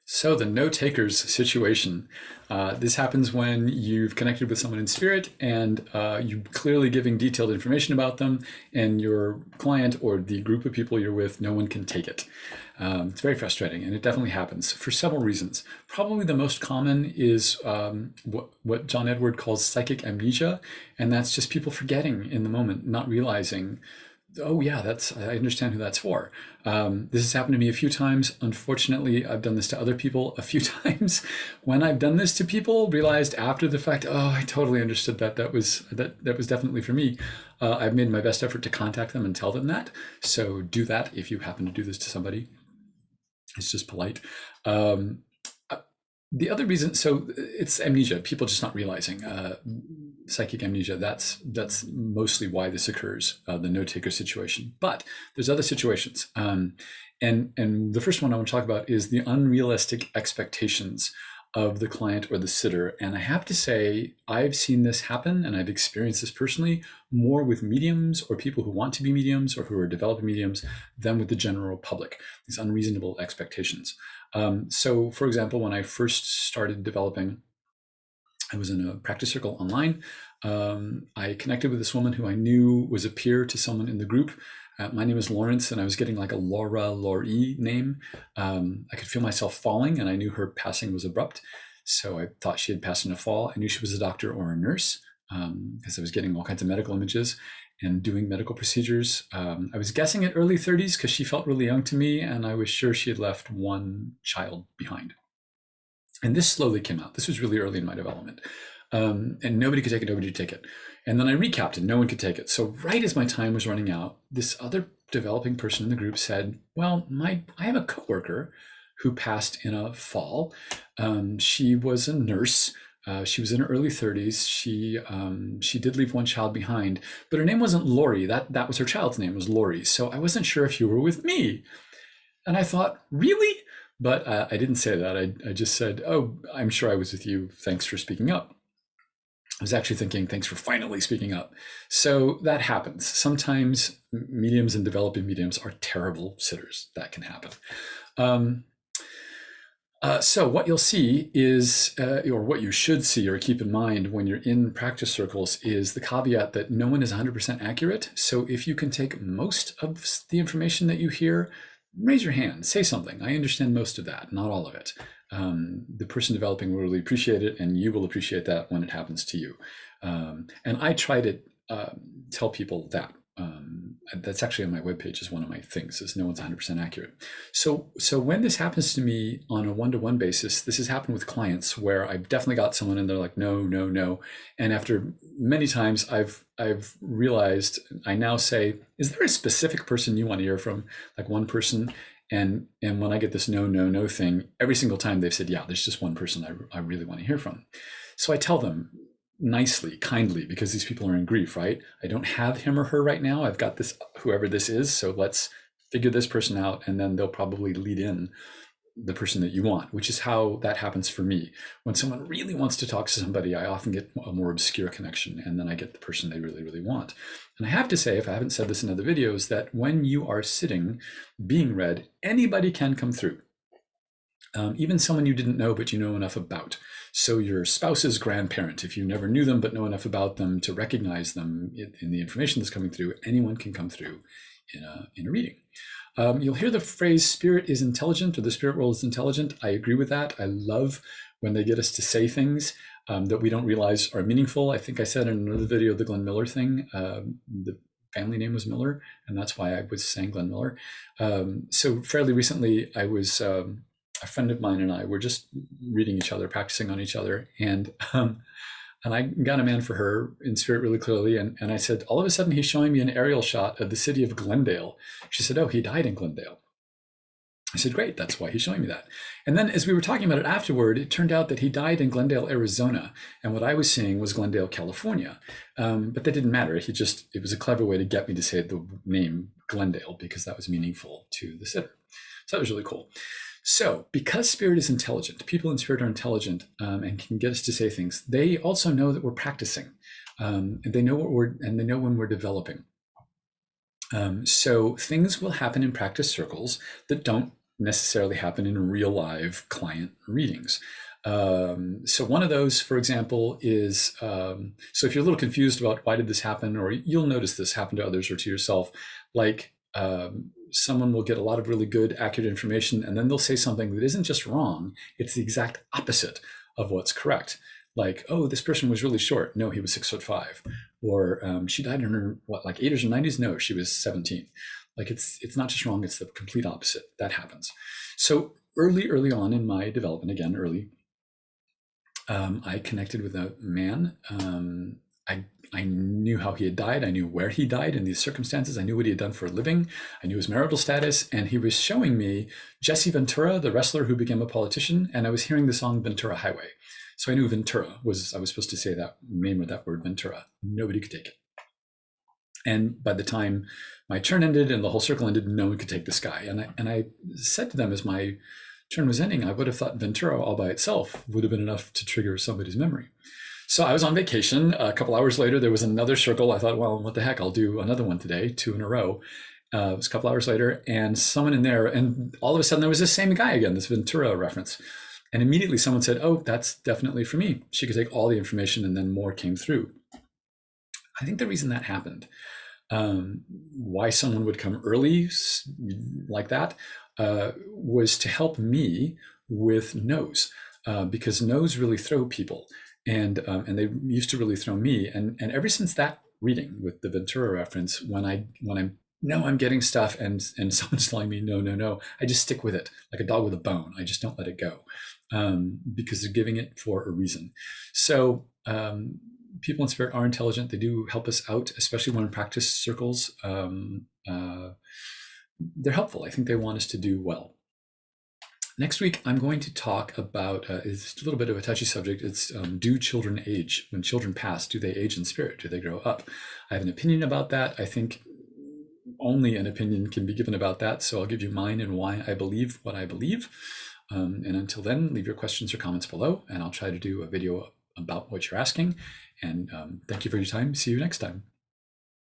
So the no takers situation. This happens when you've connected with someone in spirit and you're clearly giving detailed information about them, and your client or the group of people you're with, no one can take it. It's very frustrating, and it definitely happens for several reasons. Probably the most common is what John Edward calls psychic amnesia, and that's just people forgetting in the moment, not realizing, oh yeah, I understand who that's for. This has happened to me a few times. Unfortunately, I've done this to other people a few times. When I've done this to people, realized after the fact, oh, I totally understood that. That was definitely for me. I've made my best effort to contact them and tell them that. So do that if you happen to do this to somebody. It's just polite. The other reason, so it's amnesia, people just not realizing psychic amnesia. That's mostly why this occurs, the no-taker situation. But there's other situations. And the first one I want to talk about is the unrealistic expectations of the client or the sitter. And I have to say, I've seen this happen, and I've experienced this personally more with mediums or people who want to be mediums or who are developing mediums than with the general public, these unreasonable expectations. So for example, when I first started developing, I was in a practice circle online. I connected with this woman who I knew was a peer to someone in the group. My name is Lawrence, and I was getting like a Laurie name. I could feel myself falling, and I knew her passing was abrupt. So I thought she had passed in a fall. I knew she was a doctor or a nurse because I was getting all kinds of medical images and doing medical procedures. I was guessing at early 30s because she felt really young to me, and I was sure she had left one child behind. And this slowly came out. This was really early in my development. And nobody could take it, nobody could take it. And then I recapped it, no one could take it. So right as my time was running out, this other developing person in the group said, well, I have a coworker who passed in a fall. She was a nurse. She was in her early 30s. She did leave one child behind, but her name wasn't Lori. That was her child's name, was Lori. So I wasn't sure if you were with me. And I thought, really? But I didn't say that. I just said, oh, I'm sure I was with you. Thanks for speaking up. I was actually thinking, thanks for finally speaking up. So that happens. Sometimes mediums and developing mediums are terrible sitters. That can happen. So what you'll see is, or what you should see or keep in mind when you're in practice circles, is the caveat that no one is 100% accurate. So if you can take most of the information that you hear, raise your hand, say something. I understand most of that, not all of it. The person developing will really appreciate it, and you will appreciate that when it happens to you. And I try to tell people that. That's actually on my webpage is one of my things, is no one's 100% accurate. So when this happens to me on a one-to-one basis, this has happened with clients where I've definitely got someone and they're like, no, no, no. And after many times I've realized, I now say, is there a specific person you want to hear from? Like one person. And when I get this no, no, no thing, every single time they've said, yeah, there's just one person I really want to hear from. So I tell them nicely, kindly, because these people are in grief, right? I don't have him or her right now. I've got this, whoever this is. So let's figure this person out, and then they'll probably lead in the person that you want, which is how that happens for me. When someone really wants to talk to somebody, I often get a more obscure connection, and then I get the person they really, really want. And I have to say, if I haven't said this in other videos, that when you are sitting, being read, anybody can come through. Even someone you didn't know, but you know enough about. So your spouse's grandparent, if you never knew them, but know enough about them to recognize them in the information that's coming through, anyone can come through in a reading. You'll hear the phrase spirit is intelligent, or the spirit world is intelligent. I agree with that. I love when they get us to say things that we don't realize are meaningful. I think I said in another video, the Glenn Miller thing, the family name was Miller, and that's why I was saying Glenn Miller. So fairly recently, I was, a friend of mine and I were just reading each other, practicing on each other. And I got a man for her in spirit really clearly. And I said, all of a sudden, he's showing me an aerial shot of the city of Glendale. She said, oh, he died in Glendale. I said, great, that's why he's showing me that. And then as we were talking about it afterward, it turned out that he died in Glendale, Arizona. And what I was seeing was Glendale, California. But that didn't matter. It was a clever way to get me to say the name Glendale, because that was meaningful to the sitter. So that was really cool. So because spirit is intelligent, people in spirit are intelligent and can get us to say things. They also know that we're practicing, and they know they know when we're developing. So things will happen in practice circles that don't necessarily happen in real live client readings. So one of those, for example, is, so if you're a little confused about why did this happen, or you'll notice this happen to others or to yourself, like someone will get a lot of really good, accurate information, and then they'll say something that isn't just wrong, it's the exact opposite of what's correct. Like, oh, this person was really short. No, he was 6'5". Or she died in her, like 80s or 90s? No, she was 17. Like it's not just wrong, it's the complete opposite. That happens. So early on in my development, again, early, I connected with a man. I knew how he had died. I knew where he died in these circumstances. I knew what he had done for a living. I knew his marital status. And he was showing me Jesse Ventura, the wrestler who became a politician. And I was hearing the song Ventura Highway. So I knew Ventura I was supposed to say that name of that word, Ventura. Nobody could take it. And by the time my turn ended and the whole circle ended, no one could take this guy. And I said to them as my turn was ending, I would have thought Ventura all by itself would have been enough to trigger somebody's memory. So I was on vacation. A couple hours later, there was another circle. I thought, well, what the heck? I'll do another one today, 2 in a row. It was a couple hours later, and someone in there, and all of a sudden there was this same guy again, this Ventura reference. And immediately someone said, oh, that's definitely for me. She could take all the information, and then more came through. I think the reason that happened, why someone would come early like that, was to help me with no's, because no's really throw people. And they used to really throw me. And ever since that reading with the Ventura reference, when I know I'm getting stuff and someone's telling me no, I just stick with it like a dog with a bone. I just don't let it go, because they're giving it for a reason. So people in spirit are intelligent. They do help us out, especially when in practice circles. They're helpful. I think they want us to do well. Next week, I'm going to talk about, it's a little bit of a touchy subject. It's do children age? When children pass, do they age in spirit? Do they grow up? I have an opinion about that. I think only an opinion can be given about that. So I'll give you mine and why I believe what I believe. And until then, leave your questions or comments below, and I'll try to do a video about what you're asking. And thank you for your time. See you next time.